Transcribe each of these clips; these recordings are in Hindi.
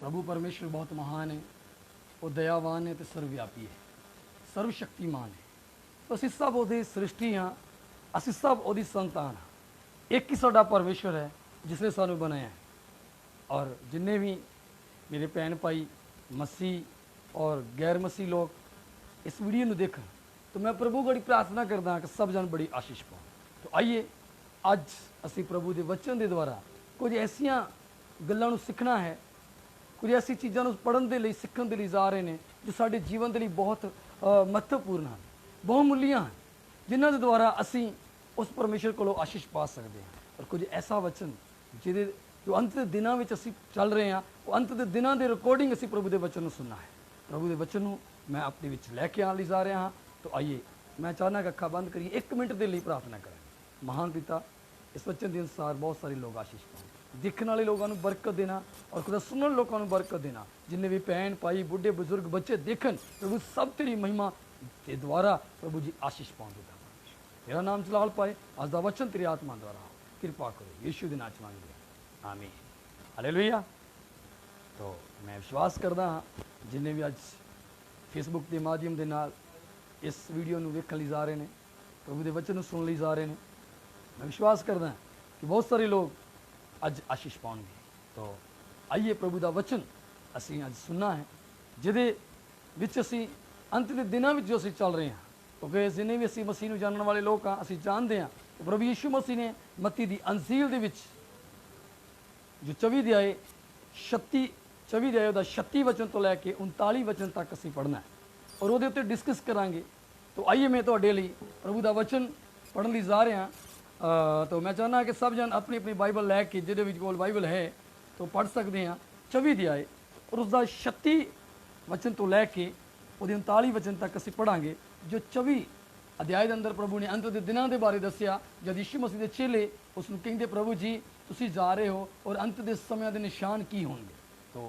प्रभु परमेश्वर बहुत महान है, वो दयावान है, तो सर्वव्यापी है, सर्वशक्तिमान है। तो ਅਸੀਂ सब ਉਹਦੀ ਸ੍ਰਿਸ਼ਟੀ ਹਾਂ, ਅਸੀਂ सब ਉਹਦੀ ਸੰਤਾਨ ਹਾਂ। एक ही साਡਾ परमेश्वर है जिसने सानू बनाया है। और जिन्ने भी मेरे भैन भाई मसीह और गैर मसीह लोग इस वीडियो में देखन, तो मैं प्रभु गड़ी प्रार्थना करदा कि सब जन बड़ी आशीष पाओ। तो आइए अज असी प्रभु के वचन के द्वारा कुछ ऐसिया गल्लां नूं सीखना है, कुछ ऐसी चीज़ों को पढ़न के लिए सीखण के लिए जा रहे हैं जो साडे जीवन के लिए बहुत महत्वपूर्ण हैं, बहुमूल्य हैं, जिन्हां दे द्वारा असी उस परमेश्वर को आशीष पा सकते हैं। और कुछ ऐसा वचन जिहदे जो अंत के दिनों में असी चल रहे हैं, वो अंत के दिनों के रिकॉर्डिंग असी प्रभु के वचन को सुनना है। प्रभु के वचन को मैं अपने विच लैके आने जा रहा हाँ। तो आइए मैं चाहना कि अखा बंद करिए, 1 मिनट के लिए प्रार्थना करें। महान पिता, इस वचन के अनुसार बहुत सारे लोग आशीष पाएं, देखने वाले लोगों को बरकत देना और खुदा सुनने लोगों को बरकत देना। जिन्हें भी भैन भाई बुढ़े बुजुर्ग बच्चे देखन, प्रभु सब तेरी महिमा के द्वारा प्रभु जी आशीष पाओ। तेरा नाम जलाल पाए, आज का वचन तेरी आत्मा द्वारा कृपा करो, यीशु के नाम च मांगदे आमीन, हालेलुया। तो मैं विश्वास करदा हाँ जिन्हें भी अज फेसबुक के माध्यम के नाल इस वीडियो में वेखण लई जा रहे हैं, प्रभु के वचन सुन लई जा रहे हैं, मैं विश्वास करदा कि बहुत सारे लोग अज आशीष पाएंगे। तो आइए प्रभु का वचन असी अज सुनना है, जिहदे विच असी अंत के दिनों में जो असी चल रहे हैं। क्योंकि जिन्हें भी असी मसीह नूं जानने वाले लोग हाँ, असी जानते हैं कि प्रभु यीशु मसीह ने मत्ती दी अंजील दे विच जो 24 अध्याय 36 वचन तो लैके 39 वचन तक असी पढ़ना है और वो उत्ते डिस्कस करांगे। तो आइए मैं तुहाडे लई प्रभु का वचन पढ़न लई जा रहा। तो मैं चाहना कि सब जन अपनी अपनी बाइबल लैके जिहदे विच कोल बाइबल है तो पढ़ सकते हैं 24 अध्याय और उसका 36 वचन तो लैके वो 39 वचन तक असी पढ़ांगे। जो 24 अध्याय के अंदर प्रभु ने अंत के दिनों के बारे दसिया, जब यीशु मसीह के चेले उसनूं कहंदे प्रभु जी तुसीं जा रहे हो और अंत के समय के निशान की होंगे। तो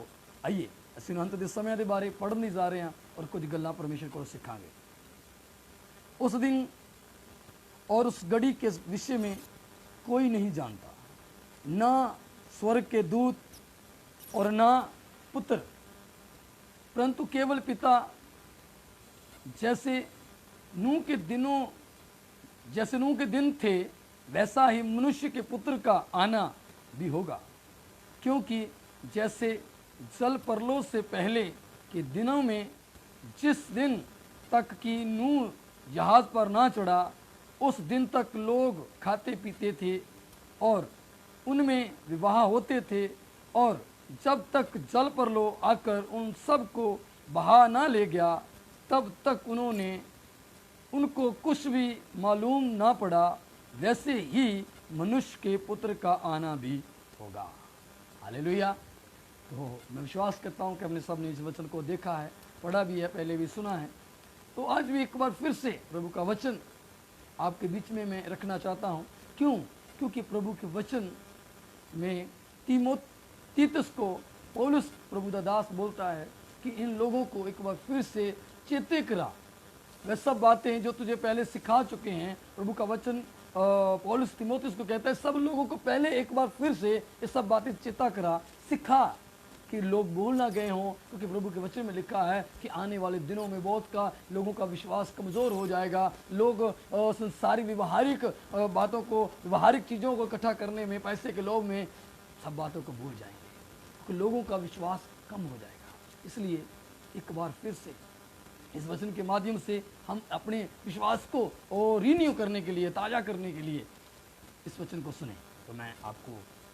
आइए असीं अंत के समय के बारे पढ़ने जा रहे हैं और कुछ गल्लां परमेश्वर को सीखांगे। उस दिन और उस घड़ी के विषय में कोई नहीं जानता, ना स्वर्ग के दूत और ना पुत्र, परंतु केवल पिता। जैसे नूह के दिन थे वैसा ही मनुष्य के पुत्र का आना भी होगा। क्योंकि जैसे जल परलोक से पहले के दिनों में जिस दिन तक कि नूह जहाज पर ना चढ़ा, उस दिन तक लोग खाते पीते थे और उनमें विवाह होते थे, और जब तक जल परलोक आकर उन सब को बहा ना ले गया, तब तक उनको कुछ भी मालूम ना पड़ा। वैसे ही मनुष्य के पुत्र का आना भी होगा, हालेलुया। तो मैं विश्वास करता हूँ कि हमने सब ने इस वचन को देखा है, पढ़ा भी है, पहले भी सुना है। तो आज भी एक बार फिर से प्रभु का वचन आपके बीच में मैं रखना चाहता हूँ। क्योंकि प्रभु के वचन में तीतुस को पौलुस प्रभु का दास बोलता है कि इन लोगों को एक बार फिर से चेते करा, वह सब बातें जो तुझे पहले सिखा चुके हैं। प्रभु का वचन पौलुस तीमुथियुस को कहता है सब लोगों को पहले एक बार फिर से ये सब बातें चेता करा, सिखा कि लोग भूल ना गए हों। क्योंकि प्रभु के वचन में लिखा है कि आने वाले दिनों में बहुत का लोगों का विश्वास कमज़ोर हो जाएगा। लोग संसारी व्यवहारिक बातों को, व्यवहारिक चीज़ों को इकट्ठा करने में, पैसे के लोभ में सब बातों को भूल जाएंगे, क्योंकि लोगों का विश्वास कम हो जाएगा। इसलिए एक बार फिर से इस वचन के माध्यम से हम अपने विश्वास को रिन्यू करने के लिए, ताज़ा करने के लिए इस वचन को सुने। तो मैं आपको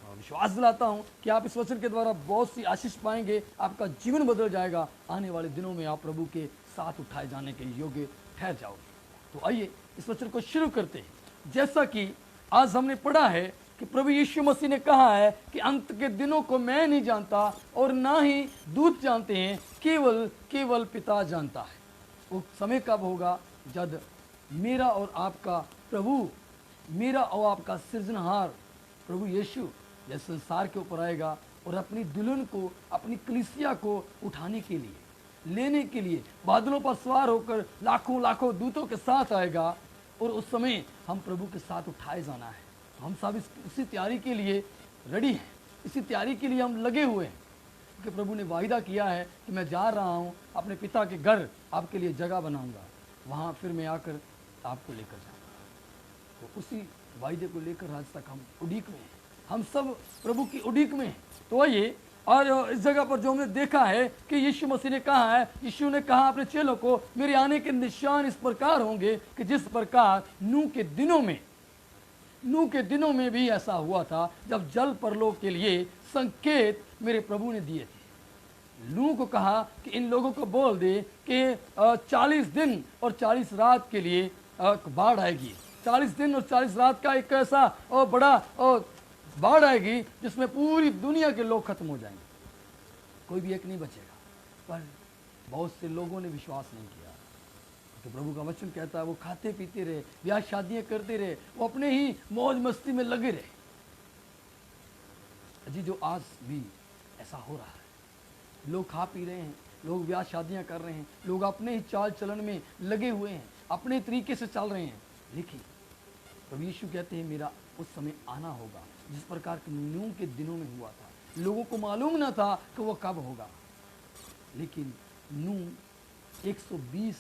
विश्वास दिलाता हूँ कि आप इस वचन के द्वारा बहुत सी आशीष पाएंगे, आपका जीवन बदल जाएगा। आने वाले दिनों में आप प्रभु के साथ उठाए जाने के योग्य ठहर जाओगे। तो आइए इस वचन को शुरू करते हैं। जैसा कि आज हमने पढ़ा है कि प्रभु यीशु मसीह ने कहा है कि अंत के दिनों को मैं नहीं जानता और ना ही दूत जानते हैं, केवल पिता जानता है। वो समय कब होगा जब मेरा और आपका प्रभु, मेरा और आपका सृजनहार प्रभु यीशु जब संसार के ऊपर आएगा और अपनी दुल्हन को, अपनी कलीसिया को उठाने के लिए, लेने के लिए बादलों पर सवार होकर लाखों लाखों दूतों के साथ आएगा। और उस समय हम प्रभु के साथ उठाए जाना है। हम सब इसी तैयारी के लिए रेडी हैं, इसी तैयारी के लिए हम लगे हुए हैं। क्योंकि प्रभु ने वायदा किया है कि मैं जा रहा हूँ अपने पिता के घर, आपके लिए जगह बनाऊंगा, वहाँ फिर मैं आकर आपको लेकर जाऊँगा। तो उसी वायदे को लेकर आज तक हम उड़ीक में हैं, हम सब प्रभु की उड़ीक में हैं। तो आइए, और इस जगह पर जो हमने देखा है कि यीशु मसीह ने कहा है, यीशु ने कहा अपने चेलों को, मेरे आने के निशान इस प्रकार होंगे कि जिस प्रकार नूह के दिनों में भी ऐसा हुआ था, जब जल परलोक के लिए संकेत मेरे प्रभु ने दिए थे। नूह को कहा कि इन लोगों को बोल दे कि 40 दिन और 40 रात के लिए बाढ़ आएगी। 40 दिन और 40 रात का एक ऐसा बड़ा बाढ़ आएगी जिसमें पूरी दुनिया के लोग खत्म हो जाएंगे, कोई भी एक नहीं बचेगा। पर बहुत से लोगों ने विश्वास नहीं किया। तो प्रभु का वचन कहता है वो खाते पीते रहे, ब्याह शादियां करते रहे, वो अपने ही मौज मस्ती में लगे रहे। जी, जो आज भी ऐसा हो रहा है, लोग खा पी रहे हैं, लोग ब्याह शादियां कर रहे हैं, लोग अपने ही चाल चलन में लगे हुए हैं, अपने तरीके से चल रहे हैं। लेकिन प्रभु यीशु कहते हैं मेरा उस समय आना होगा जिस प्रकार के नूह के दिनों में हुआ था। लोगों को मालूम ना था कि वो कब होगा, लेकिन नूह 120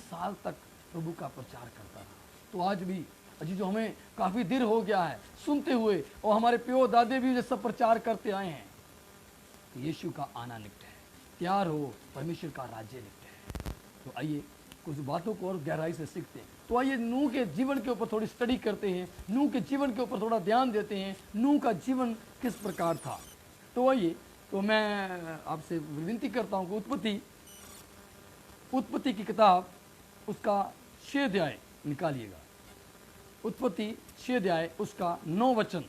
साल तक प्रभु का प्रचार करता रहा। तो आज भी अजी जो हमें काफ़ी देर हो गया है सुनते हुए, और हमारे प्यो दादे भी ये सब प्रचार करते आए हैं कि यीशु का आना निकट है, तैयार हो, परमेश्वर का राज्य निकट है। तो आइए कुछ बातों को और गहराई से सीखते हैं। तो आइए नूह के जीवन के ऊपर थोड़ी स्टडी करते हैं, नूह के जीवन के ऊपर थोड़ा ध्यान देते हैं, नूह का जीवन किस प्रकार था। तो आइए, तो मैं आपसे विनती करता हूँ कि उत्पत्ति की किताब उसका 6 अध्याय निकालिएगा। उत्पत्ति 6 अध्याय उसका 9 वचन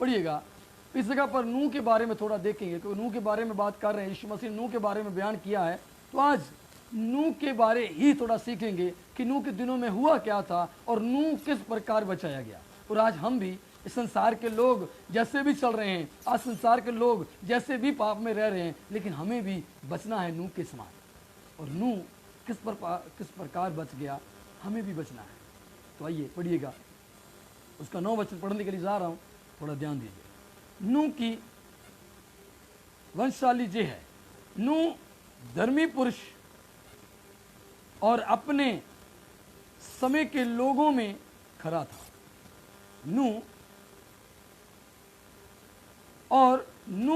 पढ़िएगा। इस जगह पर नूह के बारे में थोड़ा देखेंगे, क्योंकि नूह के बारे में बात कर रहे हैं, यीशु मसीह ने नूह के बारे में बयान किया है। तो आज नूह के बारे ही थोड़ा सीखेंगे कि नूह के दिनों में हुआ क्या था और नूह किस प्रकार बचाया गया। और आज हम भी इस संसार के लोग जैसे भी चल रहे हैं, आज संसार के लोग जैसे भी पाप में रह रहे हैं, लेकिन हमें भी बचना है नूह के समान। और नूह किस प्रकार बच गया, हमें भी बचना है। तो आइए पढ़िएगा, उसका 9 वचन पढ़ने के लिए जा रहा हूँ, थोड़ा ध्यान दीजिए। नूह की वंशशाली ये है, नूह धर्मी पुरुष और अपने समय के लोगों में खरा था। नूह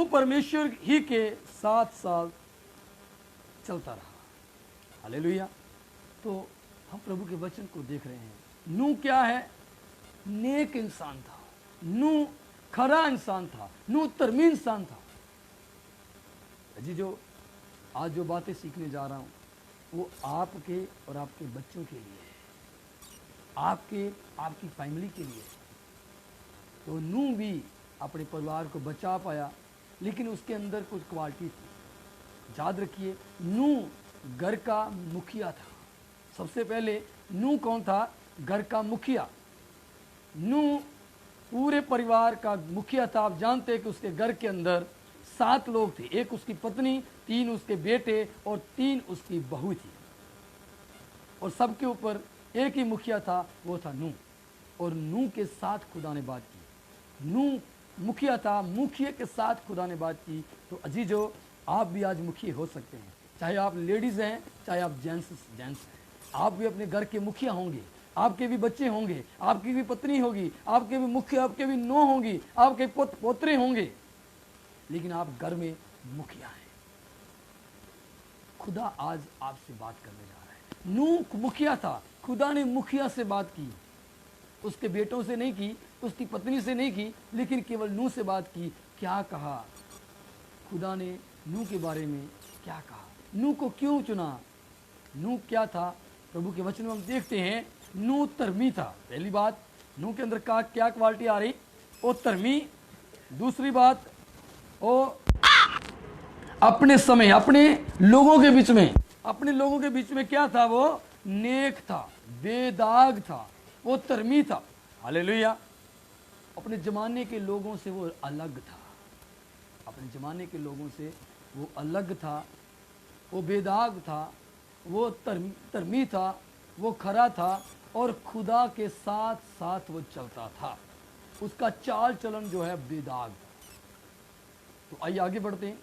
परमेश्वर ही के 7 साल चलता रहा। हालेलुया। तो हम प्रभु के वचन को देख रहे हैं। नूह क्या है? नेक इंसान था, नूह खरा इंसान था, नूह धर्मी इंसान था। जी, जो आज जो बातें सीखने जा रहा हूँ वो आपके और आपके बच्चों के लिए है, आपकी फैमिली के लिए। तो नूह भी अपने परिवार को बचा पाया, लेकिन उसके अंदर कुछ क्वालिटी थी। याद रखिए, नूह घर का मुखिया था। सबसे पहले नूह कौन था? घर का मुखिया। नूह पूरे परिवार का मुखिया था। आप जानते हैं कि उसके घर के अंदर 7 लोग थे, एक उसकी पत्नी, 3 उसके बेटे और 3 उसकी बहू थी। और सबके ऊपर एक ही मुखिया था, वो था नूह। और नूह के साथ खुदा ने बात की। नूह मुखिया था, मुखिया के साथ खुदा ने बात की। तो अजीजो, आप भी आज मुखिया हो सकते हैं, चाहे आप लेडीज़ हैं, चाहे आप जेंट्स हैं। आप भी अपने घर के मुखिया होंगे, आपके भी बच्चे होंगे, आपकी भी पत्नी होगी, आपके भी मुखिया, आपके भी नौ होंगी, आपके पोतरे होंगे, लेकिन आप घर में मुखिया हैं। खुदा आज आपसे बात करने जा रहा है। नूह मुखिया था, खुदा ने मुखिया से बात की, उसके बेटों से नहीं की, उसकी पत्नी से नहीं की, लेकिन केवल नूह से बात की। क्या कहा खुदा ने नूह के बारे में? क्या कहा? नूह को क्यों चुना? नूह क्या था? प्रभु के वचन में हम देखते हैं, नूह धर्मी था। पहली बात, नूह के अंदर का क्या क्वालिटी आ रही? वो धर्मी। दूसरी बात, वो अपने समय, अपने लोगों के बीच में क्या था? वो नेक था, बेदाग था, वो धर्मी था। हालेलुया। अपने जमाने के लोगों से वो अलग था, अपने जमाने के लोगों से वो अलग था, वो बेदाग था, वो धर्मी था, वो खरा था, और खुदा के साथ साथ वो चलता था। उसका चाल चलन जो है बेदाग था। तो आइए आगे बढ़ते हैं।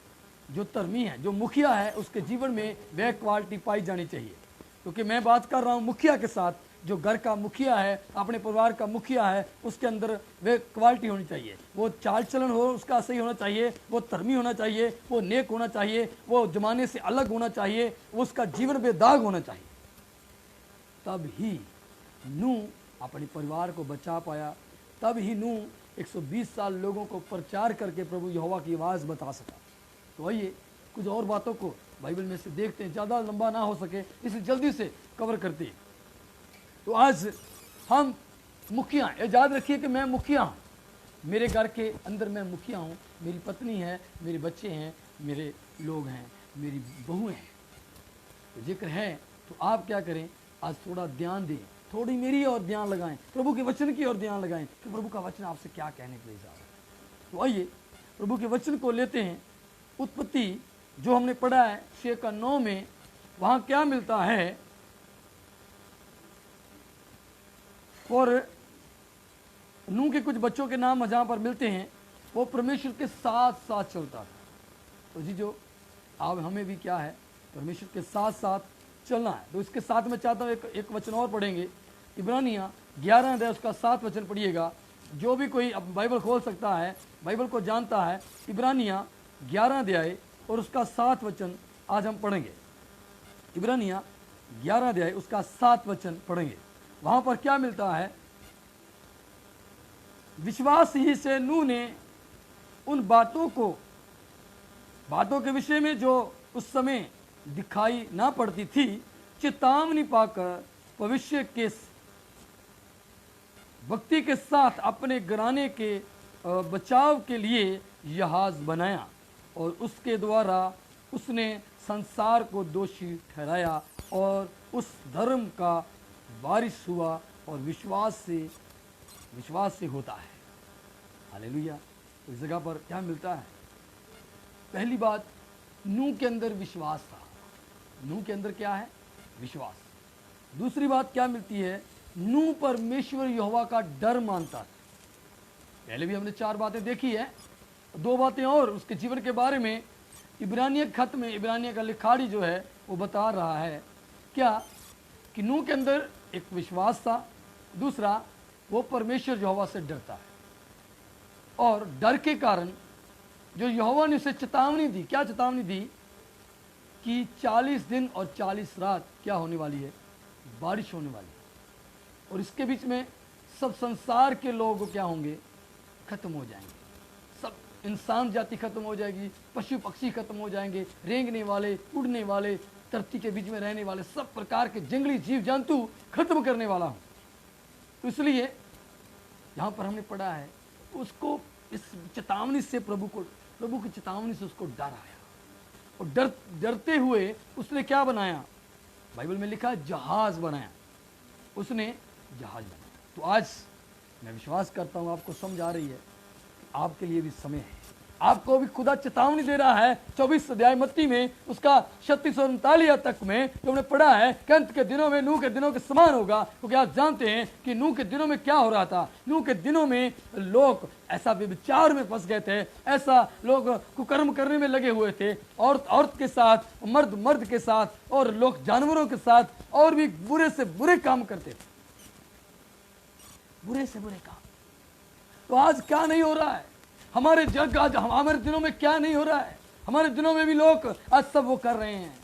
जो धर्मी है, जो मुखिया है, उसके जीवन में वह क्वालिटी पाई जानी चाहिए। क्योंकि मैं बात कर रहा हूँ मुखिया के साथ, जो घर का मुखिया है, अपने परिवार का मुखिया है, उसके अंदर वे क्वालिटी होनी चाहिए। वो चाल चलन हो उसका सही होना चाहिए, वो धर्मी होना चाहिए, वो नेक होना चाहिए, वो जमाने से अलग होना चाहिए, उसका जीवन बेदाग होना चाहिए। तब ही नूह अपने परिवार को बचा पाया, तब ही नूह 120 साल लोगों को प्रचार करके प्रभु यहोवा की आवाज़ बता सका। तो आइए कुछ और बातों को बाइबल में से देखते हैं, ज़्यादा लंबा ना हो सके इसलिए जल्दी से कवर करते हैं। तो आज हम मुखिया हैं, याद रखिए कि मैं मुखिया हूँ, मेरे घर के अंदर मैं मुखिया हूँ, मेरी पत्नी है, मेरे बच्चे हैं, मेरे लोग हैं, मेरी बहुएं हैं। तो जिक्र है तो आप क्या करें, आज थोड़ा ध्यान दें, थोड़ी मेरी और ध्यान लगाएं, प्रभु के वचन की ओर ध्यान लगाएं कि प्रभु का वचन आपसे क्या कहने के लिए जा रहा है। तो आइए प्रभु के वचन को लेते हैं। उत्पत्ति जो हमने पढ़ा है 6:9 में, वहाँ क्या मिलता है, और नूह के कुछ बच्चों के नाम जहाँ पर मिलते हैं, वो परमेश्वर के साथ साथ चलता था। तो जी जो अब हमें भी क्या है, परमेश्वर के साथ साथ चलना है। तो इसके साथ मैं चाहता हूँ एक वचन और पढ़ेंगे, इब्रानिया 11 अध्याय उसका 7 वचन पढ़िएगा। जो भी कोई अब बाइबल खोल सकता है, बाइबल को जानता है, इब्रानिया 11 अध्याय और उसका 7 वचन आज हम पढ़ेंगे। इब्रानिया 11 अध्याय उसका 7 वचन पढ़ेंगे। वहां पर क्या मिलता है, विश्वास ही से नूह ने उन बातों के विषय में जो उस समय दिखाई ना पड़ती थी, चेतावनी पाकर भविष्य के भक्ति के साथ अपने घराने के बचाव के लिए जहाज बनाया, और उसके द्वारा उसने संसार को दोषी ठहराया और उस धर्म का बारिश हुआ और विश्वास से होता है। हालेलुया। तो इस जगह पर क्या मिलता है, पहली बात, नूह के अंदर विश्वास था। नूह के अंदर क्या है, विश्वास। दूसरी बात क्या मिलती है, नूह परमेश्वर यहोवा का डर मानता था। पहले भी हमने 4 बातें देखी है, 2 बातें और उसके जीवन के बारे में इब्रानिया खत में इब्रानिया का लिखाड़ी जो है वो बता रहा है क्या, कि नूह के अंदर एक विश्वास था, दूसरा वो परमेश्वर यहोवा से डरता है, और डर के कारण जो यहोवा ने उसे चेतावनी दी, क्या चेतावनी दी, कि 40 दिन और 40 रात क्या होने वाली है, बारिश होने वाली है, और इसके बीच में सब संसार के लोग क्या होंगे, खत्म हो जाएंगे, सब इंसान जाति खत्म हो जाएगी, पशु पक्षी खत्म हो जाएंगे, रेंगने वाले, उड़ने वाले, धरती के बीच में रहने वाले सब प्रकार के जंगली जीव जंतु खत्म करने वाला हूं। तो इसलिए यहां पर हमने पढ़ा है, उसको इस चेतावनी से प्रभु की चेतावनी से उसको डर आया, और डरते हुए उसने क्या बनाया, बाइबल में लिखा है जहाज बनाया, उसने जहाज बनाया। तो आज मैं विश्वास करता हूं आपको समझ आ रही है, आपके लिए भी समय है, आपको भी खुदा चेतावनी दे रहा है। 24 अध्याय मत्ती में उसका 36 और 39 तक में जो हमने पढ़ा है कि अंत के दिनों में नूह के दिनों के समान होगा। क्योंकि आप जानते हैं कि नूह के दिनों में क्या हो रहा था, नूह के दिनों में लोग ऐसा व्यभिचार में फंस गए थे, ऐसा लोग कुकर्म करने में लगे हुए थे, औरत के साथ, मर्द के साथ, और लोग जानवरों के साथ, और भी बुरे से बुरे काम करते थे, बुरे से बुरे काम। तो आज क्या नहीं हो रहा है हमारे जग, आज हमारे दिनों में क्या नहीं हो रहा है, हमारे दिनों में भी लोग आज सब वो कर रहे हैं।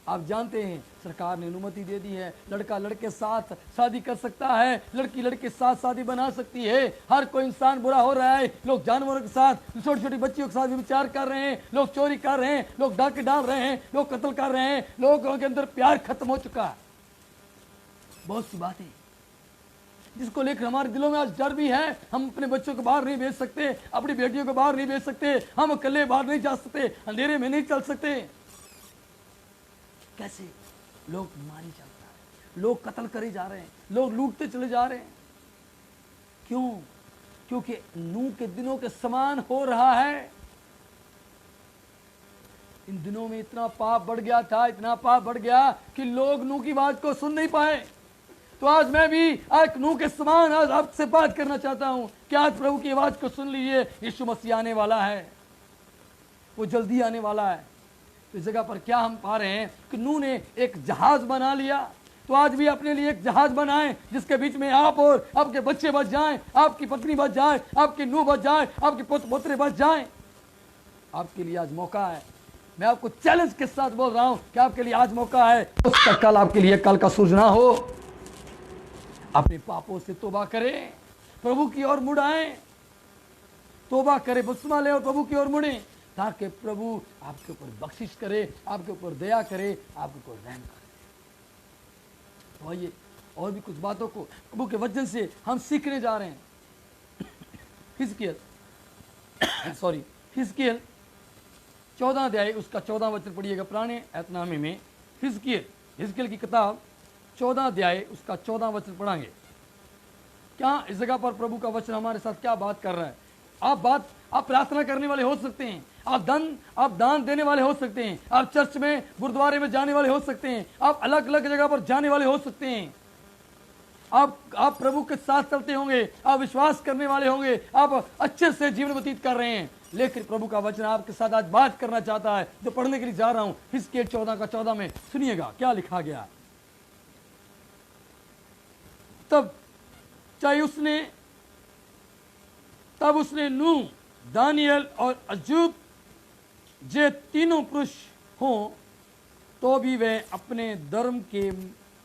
आप जानते हैं सरकार ने अनुमति दे दी है, लड़का लड़के साथ शादी कर सकता है, लड़की लड़के के साथ शादी बना सकती है, हर कोई इंसान बुरा हो रहा है, लोग जानवरों के साथ, छोटी छोटी बच्चियों के साथ विचार कर रहे हैं, लोग चोरी कर रहे हैं, लोग डाके डाल रहे हैं, लोग कत्ल कर रहे हैं, लोगों के अंदर प्यार खत्म हो चुका है। बहुत सी बातें जिसको लेकर हमारे दिलों में आज डर भी है। हम अपने बच्चों को बाहर नहीं भेज सकते, अपनी बेटियों को बाहर नहीं भेज सकते, हम अकेले बाहर नहीं जा सकते, अंधेरे में नहीं चल सकते। कैसे लोग मारी जाता है, लोग कत्ल करे जा रहे हैं, लोग लूटते चले जा रहे हैं। क्यों? क्योंकि नूह के दिनों के समान हो रहा है। इन दिनों में इतना पाप बढ़ गया था, इतना पाप बढ़ गया कि लोग नूह की बात को सुन नहीं पाए। तो आज मैं भी आज नूह के समान आज आपसे बात करना चाहता हूं कि आज प्रभु की आवाज को सुन लीजिए, यीशु मसीह आने वाला है। वो जल्दी आने वाला है। तो इस जगह पर क्या हम पा रहे हैं कि नूह ने एक जहाज बना लिया, तो आज भी अपने लिए एक जहाज बनाएं जिसके बीच में आप और आपके बच्चे बच जाएं, आपकी पत्नी बच जाए, आपकी नूह बच जाए, आपके पुत्र पुत्री बच जाएं। आपके लिए आज मौका है। मैं आपको चैलेंज के साथ बोल रहा हूं कि आपके लिए आज मौका है। उसका कल आपके लिए कल का सूरज ना हो। अपने पापों से तौबा करें, प्रभु की ओर मुड़ आए, तौबा करें, बपतिस्मा ले और प्रभु की ओर मुड़े, ताकि प्रभु आपके ऊपर बख्शिश करे, आपके ऊपर दया करे, आपके ऊपर रहम करे। तो आइए और भी कुछ बातों को प्रभु के वचन से हम सीखने जा रहे हैं। हिजकियल 14 अध्याय उसका 14 वचन पढ़िएगा। पुराने एतनामे में हिजकियल की किताब 14 अध्याय उसका 14 वचन पढ़ाएंगे। क्या इस जगह पर प्रभु का वचन हमारे साथ क्या बात कर रहा है? आप प्रार्थना करने वाले हो सकते हैं, आप दान देने वाले हो सकते हैं, आप चर्च में गुरुद्वारे में जाने वाले हो सकते हैं, आप अलग अलग जगह पर जाने वाले हो सकते हैं, आप प्रभु के साथ चलते होंगे, आप विश्वास करने वाले होंगे, आप अच्छे से जीवन व्यतीत कर रहे हैं। लेकिन प्रभु का वचन आपके साथ आज बात करना चाहता है, जो पढ़ने के लिए जा रहा हूं। हिजकियल 14 का 14 में सुनिएगा क्या लिखा गया। तब उसने नूह, दानियल और अय्यूब जे तीनों पुरुष हों तो भी वे अपने धर्म के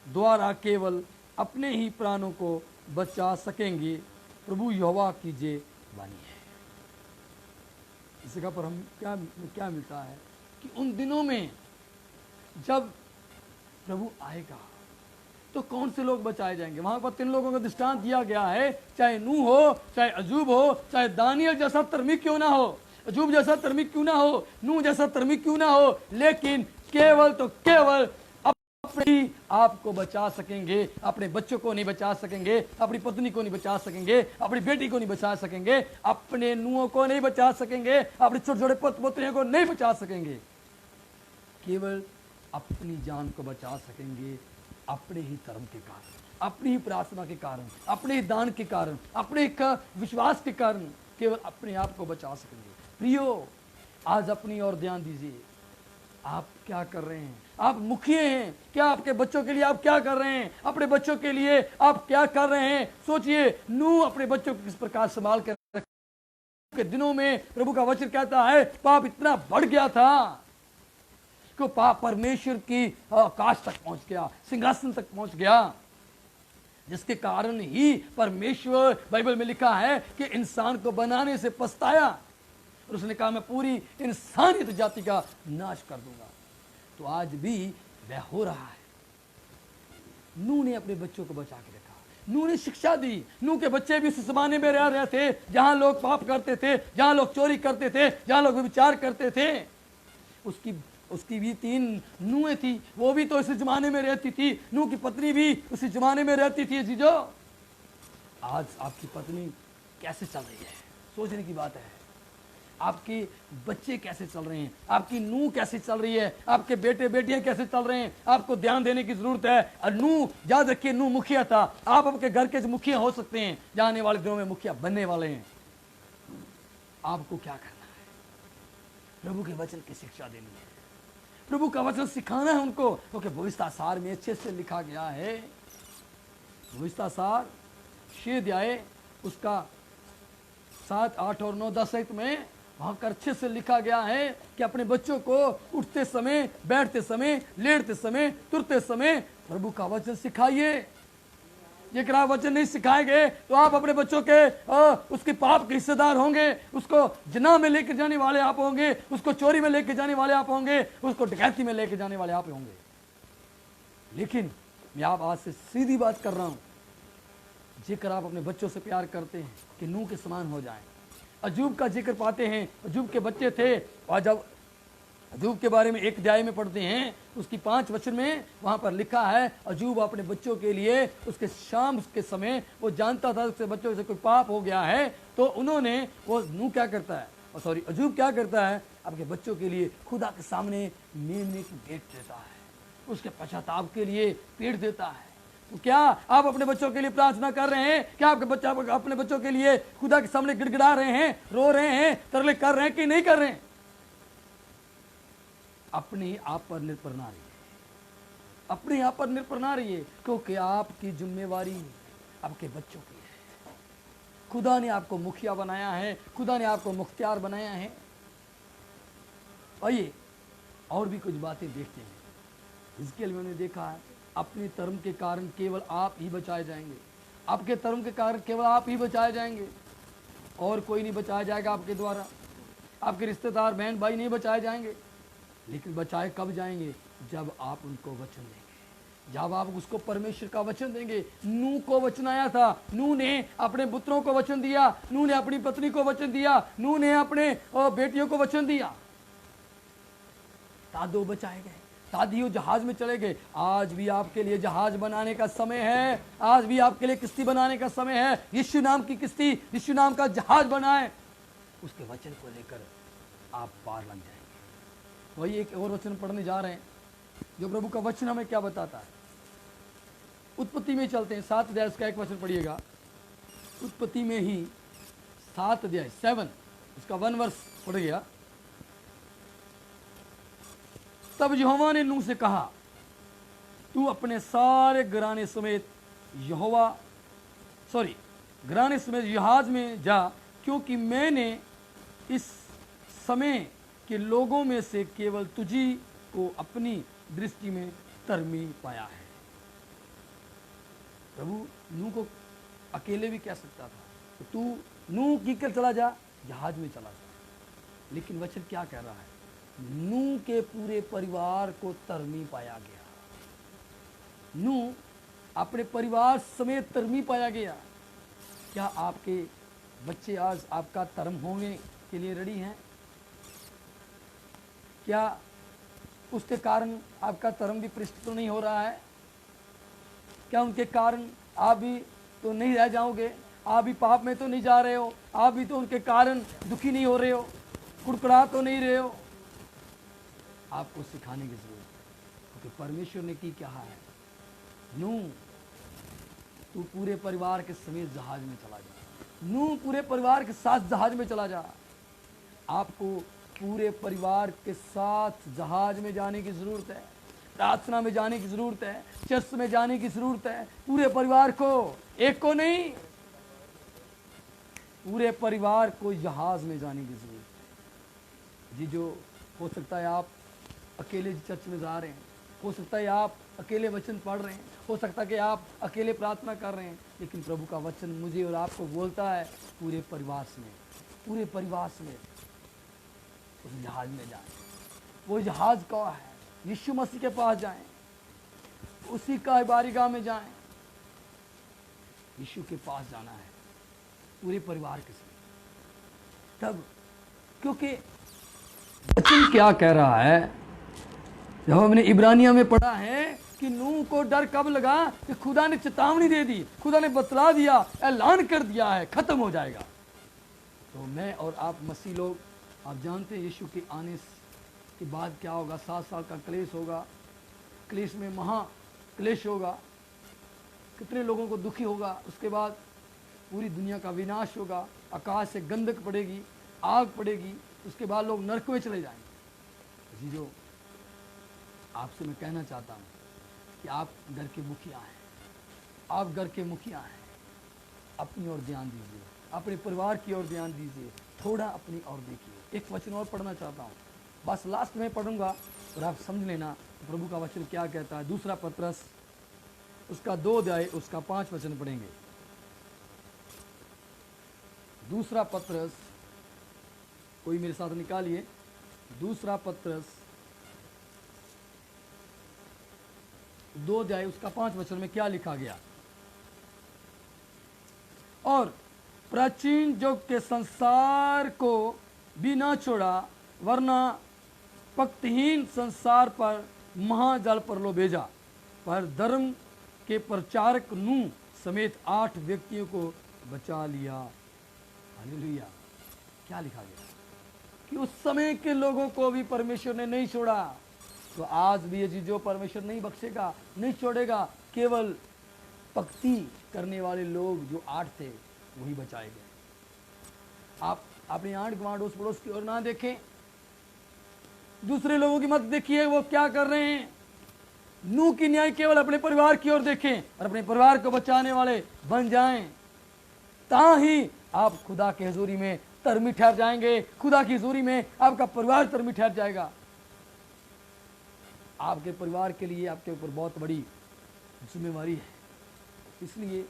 द्वारा केवल अपने ही प्राणों को बचा सकेंगे। प्रभु यहोवा की जे वाणी है। इस जगह पर हम क्या मिलता है कि उन दिनों में जब प्रभु आएगा तो कौन से लोग बचाए जाएंगे। वहां पर 3 लोगों का दृष्टांत दिया गया है, चाहे नूह हो, चाहे अय्यूब हो, चाहे दानियल जैसा धर्मी क्यों ना हो, अय्यूब जैसा धर्मी क्यों ना हो, नूह जैसा धर्मी क्यों ना हो, लेकिन केवल तो केवल अपनी आप को बचा सकेंगे, अपने बच्चों को नहीं बचा सकेंगे, अपनी पत्नी को नहीं बचा सकेंगे, अपनी बेटी को नहीं बचा सकेंगे, अपने नूहों को नहीं बचा सकेंगे, अपने छोटे छोटे पुत्र पुत्रियों को नहीं बचा सकेंगे। केवल अपनी जान को बचा सकेंगे, अपने ही धर्म के कारण, अपनी ही प्रार्थना के कारण, अपने ही दान के कारण, अपने विश्वास के कारण केवल अपने आप को बचा सकेंगे। प्रियो, आज अपनी ओर ध्यान दीजिए। आप क्या कर रहे हैं? आप मुखिए हैं, क्या आपके बच्चों के लिए आप क्या कर रहे हैं? अपने बच्चों के लिए आप क्या कर रहे हैं? सोचिए, नूह अपने बच्चों को किस प्रकार संभाल कर के दिनों में प्रभु का वचन कहता है पाप इतना बढ़ गया था कि पाप परमेश्वर की आकाश तक पहुंच गया, सिंहासन तक पहुंच गया, जिसके कारण ही परमेश्वर बाइबल में लिखा है कि इंसान को बनाने से पछताया और उसने कहा मैं पूरी इंसानियत जाति का नाश कर दूंगा। तो आज भी वह हो रहा है। नूह ने अपने बच्चों को बचा के रखा, नूह ने शिक्षा दी। नूह के बच्चे भी उस जमाने में रह रहे थे जहां लोग पाप करते थे, जहां लोग चोरी करते थे, जहां लोग विचार करते थे। उसकी भी 3 नूहें थी, वो भी तो इसी जमाने में रहती थी। नूह की पत्नी भी उसी जमाने में रहती थी। जीजो, आज आपकी पत्नी कैसे चल रही है, सोचने की बात है। आपके बच्चे कैसे चल रहे हैं, आपकी नूह कैसे चल रही है, आपके बेटे बेटियां कैसे चल रहे हैं, आपको ध्यान देने की जरूरत है। और नूह, याद रखिए, नूह मुखिया था। आप आपके घर के मुखिया हो सकते हैं, जाने वाले दिनों में मुखिया बनने वाले हैं। आपको क्या करना है? प्रभु के वचन की शिक्षा देनी है, प्रभु का वचन सिखाना है उनको, क्योंकि भविष्यसार में अच्छे से लिखा गया है। भविष्यसार 6 अध्याय उसका 7, 8 और 9, 10 में वहां कर अच्छे से लिखा गया है कि अपने बच्चों को उठते समय, बैठते समय, लेटते समय, तुरते समय प्रभु का वचन सिखाइए। ये आप वचन नहीं सिखाएंगे तो आप अपने बच्चों के उसके पाप के हिस्सेदार होंगे, उसको जिना में लेके जाने वाले आप होंगे, उसको चोरी में लेके जाने वाले आप होंगे, उसको डकैती में लेके जाने वाले आप होंगे। लेकिन मैं आप आज से सीधी बात कर रहा हूं, जेकर आप अपने बच्चों से प्यार करते हैं कि नूह के समान हो जाएं। अय्यूब का जिक्र पाते हैं, अय्यूब के बच्चे थे, और जब अय्यूब के बारे में 1 अध्याय में पढ़ते हैं, उसकी 5 वचन में वहां पर लिखा है अय्यूब अपने बच्चों के लिए उसके शाम के समय वो जानता था उसके बच्चों से कोई पाप हो गया है, तो उन्होंने वो नूह क्या करता है, अय्यूब क्या करता है, आपके बच्चों के लिए खुदा के सामने मेमने की भेंट देता है, उसके पश्चाताप के लिए पेड़ देता है। तो क्या आप अपने बच्चों के लिए प्रार्थना कर रहे हैं? क्या आपके बच्चा अपने बच्चों के लिए खुदा के सामने गिड़गिड़ा रहे हैं, रो रहे हैं, तरले कर रहे हैं कि नहीं कर रहे हैं? अपने आप पर निर्भर ना रहिए, अपने आप पर निर्भर ना रहिए, क्योंकि आपकी जिम्मेवारी आपके बच्चों की है। खुदा ने आपको मुखिया बनाया है, खुदा ने आपको मुख्तियार बनाया है। आइए और भी कुछ बातें देखते हैं। हिजकिय्याह में देखा है, अपने धर्म के कारण केवल आप ही बचाए जाएंगे, आपके धर्म के कारण केवल आप ही बचाए जाएंगे, और कोई नहीं बचाया जाएगा आपके द्वारा। आपके रिश्तेदार बहन भाई नहीं बचाए जाएंगे, लेकिन बचाए कब जाएंगे? जब आप उनको वचन देंगे, जब आप उसको परमेश्वर का वचन देंगे। नूह को वचन आया था, नूह ने अपने पुत्रों को वचन दिया, नूह ने अपनी पत्नी को वचन दिया, नूह ने अपने बेटियों को वचन दिया, दादो बचाए गए, दादियों जहाज में चले गए। आज भी आपके लिए जहाज बनाने का समय है, आज भी आपके लिए किश्ती बनाने का समय है। यीशु नाम की किश्ती, यीशु नाम का जहाज बनाए, उसके वचन को लेकर आप पार लग जाएंगे। वही एक और वचन पढ़ने जा रहे हैं, जो प्रभु का वचन हमें क्या बताता है। उत्पत्ति में चलते हैं, 7 अध्याय उसका एक वचन पढ़िएगा। उत्पत्ति में ही 7 अध्याय 7 उसका 1 वर्ष पढ़ गया। तब यहोवा ने नूह से कहा, तू अपने सारे घराने समेत घराने समेत जहाज में जा, क्योंकि मैंने इस समय के लोगों में से केवल तुझी को अपनी दृष्टि में धर्मी पाया है। प्रभु नूह को अकेले भी कह सकता था, तो तू नूह कीकर चला जा, जहाज में चला जा, लेकिन वचन क्या कह रहा है? नूह के पूरे परिवार को धर्मी पाया गया। नूह अपने परिवार समेत धर्मी पाया गया। क्या आपके बच्चे आज आपका धर्म होने के लिए रेडी हैं? क्या उसके कारण आपका धर्म भी पृष्ठ तो नहीं हो रहा है? क्या उनके कारण आप भी तो नहीं रह जाओगे? आप भी पाप में तो नहीं जा रहे हो? आप भी तो उनके कारण दुखी नहीं हो रहे हो, कुड़कुड़ा तो नहीं रहे हो? आपको सिखाने की जरूरत है, क्योंकि परमेश्वर ने की कहा है, नूह तू पूरे परिवार के समेत जहाज में चला जा। नूह पूरे परिवार के साथ जहाज में चला जा। आपको पूरे परिवार के साथ जहाज में जाने की जरूरत है, प्रार्थना में जाने की जरूरत है, चर्च में जाने की जरूरत है। पूरे परिवार को, एक को नहीं, पूरे परिवार को जहाज में जाने की जरूरत है। जी, जो हो सकता है आप अकेले चर्च में जा रहे हैं, हो सकता है आप अकेले वचन पढ़ रहे हैं, हो सकता है कि आप अकेले प्रार्थना कर रहे हैं, लेकिन प्रभु का वचन मुझे और आपको बोलता है पूरे परिवार में उस जहाज में जाएं। वो जहाज कौन है? यीशु मसीह के पास जाएं, उसी का बारगाह में जाएं। यीशु के पास जाना है पूरे परिवार के साथ। तब क्योंकि वचन क्या कह रहा है, जब हमने इब्रानिया में पढ़ा है कि नूह को डर कब लगा कि खुदा ने चेतावनी दे दी, खुदा ने बतला दिया, ऐलान कर दिया है खत्म हो जाएगा। तो मैं और आप मसीह लोग, आप जानते हैं यीशु के आने के बाद क्या होगा? 7 साल का क्लेश होगा, क्लेश में महा क्लेश होगा, कितने लोगों को दुखी होगा। उसके बाद पूरी दुनिया का विनाश होगा, आकाश से गंधक पड़ेगी, आग पड़ेगी, उसके बाद लोग नरक में चले जाएंगे। जी, जो आपसे मैं कहना चाहता हूँ कि आप घर के मुखिया हैं, आप घर के मुखिया हैं, अपनी ओर ध्यान दीजिए, अपने परिवार की ओर ध्यान दीजिए, थोड़ा अपनी ओर देखिए। एक वचन और पढ़ना चाहता हूँ, बस लास्ट में पढ़ूंगा और आप समझ लेना प्रभु का वचन क्या कहता है। 2 पत्रस उसका 2 अध्याय उसका 5 वचन पढ़ेंगे। 2 पत्रस, कोई मेरे साथ निकालिए, 2 पत्रस 2 अध्याय उसका 5 वचन में क्या लिखा गया? और प्राचीन युग के संसार को भी ना छोड़ा, वरना भक्तिहीन संसार पर महाजल पर लो भेजा, पर धर्म के प्रचारक नूह समेत 8 व्यक्तियों को बचा लिया। हालेलुया। क्या लिखा गया? कि उस समय के लोगों को भी परमेश्वर ने नहीं छोड़ा। तो आज भी ये जो परमेश्वर नहीं बख्शेगा, नहीं छोड़ेगा, केवल भक्ति करने वाले लोग जो 8 थे वही बचाए गए। आप अपने आंट गुआंट उस पड़ोस की ओर ना देखें, दूसरे लोगों की मत देखिए वो क्या कर रहे हैं। नूह की न्याय केवल अपने परिवार की ओर देखें और अपने परिवार को बचाने वाले बन जाएं, ताही आप खुदा की हजूरी में तरमी ठहर जाएंगे। खुदा की हजूरी में आपका परिवार तरमी ठहर जाएगा। आपके परिवार के लिए आपके ऊपर बहुत बड़ी जिम्मेवारी है। इसलिए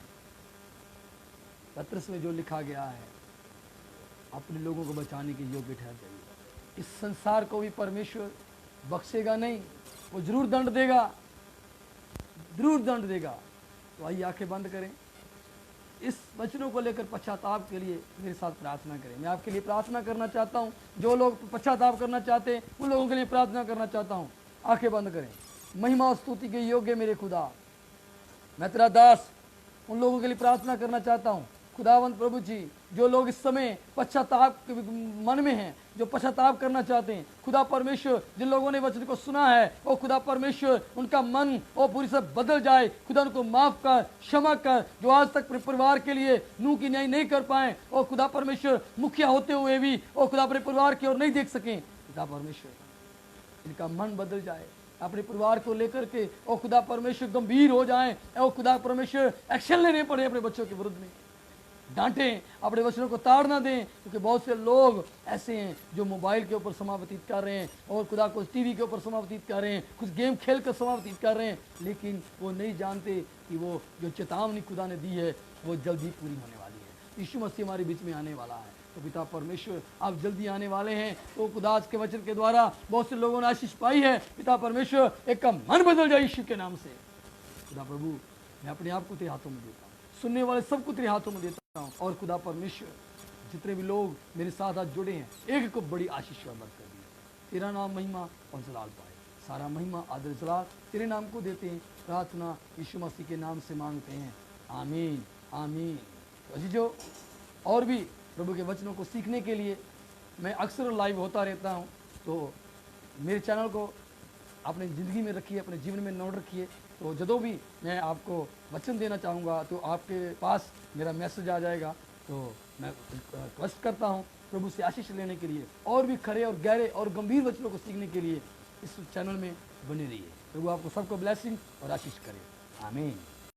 पत्रस में जो लिखा गया है, अपने लोगों को बचाने के योग्य ठहर जाइए। इस संसार को भी परमेश्वर बख्शेगा नहीं, वो जरूर दंड देगा, जरूर दंड देगा। तो आइए आंखें बंद करें, इस वचनों को लेकर पश्चाताप के लिए मेरे साथ प्रार्थना करें। मैं आपके लिए प्रार्थना करना चाहता हूँ। जो लोग पश्चाताप करना चाहते हैं उन लोगों के लिए प्रार्थना करना चाहता हूँ। आंखें बंद करें। महिमा और स्तुति के योग्य मेरे खुदा, मैं तेरा दास उन लोगों के लिए प्रार्थना करना चाहता हूँ। खुदावंत प्रभु जी, जो लोग इस समय पश्चाताप के मन में हैं, जो पश्चाताप करना चाहते हैं, खुदा परमेश्वर जिन लोगों ने वचन को सुना है, ओ खुदा परमेश्वर उनका मन ओ पूरी से बदल जाए। खुदा उनको माफ कर, क्षमा कर। जो आज तक अपने परिवार के लिए नूह की न्याय नहीं कर पाए, ओ खुदा परमेश्वर मुखिया होते हुए भी ओ खुदा अपने परिवार की ओर नहीं देख सकें, खुदा परमेश्वर इनका मन बदल जाए। अपने परिवार को लेकर के ओ खुदा परमेश्वर गंभीर हो जाएं। ओ खुदा परमेश्वर एक्शन लेने पड़े अपने बच्चों के विरुद्ध में, डांटें, अपने वचनों को ताड़ ना दें। क्योंकि बहुत से लोग ऐसे हैं जो मोबाइल के ऊपर समय व्यतीत कर रहे हैं और खुदा को टीवी के ऊपर समय व्यतीत कर रहे हैं, कुछ गेम खेल कर समय व्यतीत कर रहे हैं, लेकिन वो नहीं जानते कि वो जो चेतावनी खुदा ने दी है वो जल्दी पूरी होने वाली है। यीशु मसीह हमारे बीच में आने वाला है। तो पिता परमेश्वर आप जल्दी आने वाले हैं। तो खुदा के वचन के द्वारा बहुत से लोगों ने आशीष पाई है। पिता परमेश्वर एक का मन बदल जाए यीशु के नाम से। खुदा प्रभु, मैं अपने आप को तेरे हाथों में देता हूँ, सुनने वाले सबको तेरे हाथों में देता हूँ। और खुदा परमेश्वर जितने भी लोग मेरे साथ आज जुड़े हैं, एक को बड़ी आशीष और बरकत दी। तेरा नाम महिमा और जलाल पाए। सारा महिमा आदर जलाल तेरे नाम को देते हैं। प्रार्थना यीशु मसीह के नाम से मांगते हैं, आमीन आमीन। तो अजीजों, और भी प्रभु के वचनों को सीखने के लिए मैं अक्सर लाइव होता रहता हूँ। तो मेरे चैनल को अपनी ज़िंदगी में रखिए, अपने जीवन में नोट रखिए। तो जब भी मैं आपको वचन देना चाहूँगा तो आपके पास मेरा मैसेज आ जाएगा। तो मैं रिक्वेस्ट करता हूँ प्रभु से आशीष लेने के लिए, और भी खरे और गहरे और गंभीर वचनों को सीखने के लिए इस चैनल में बने रहिए। प्रभु आपको सबको ब्लेसिंग और आशीष करे, आमीन।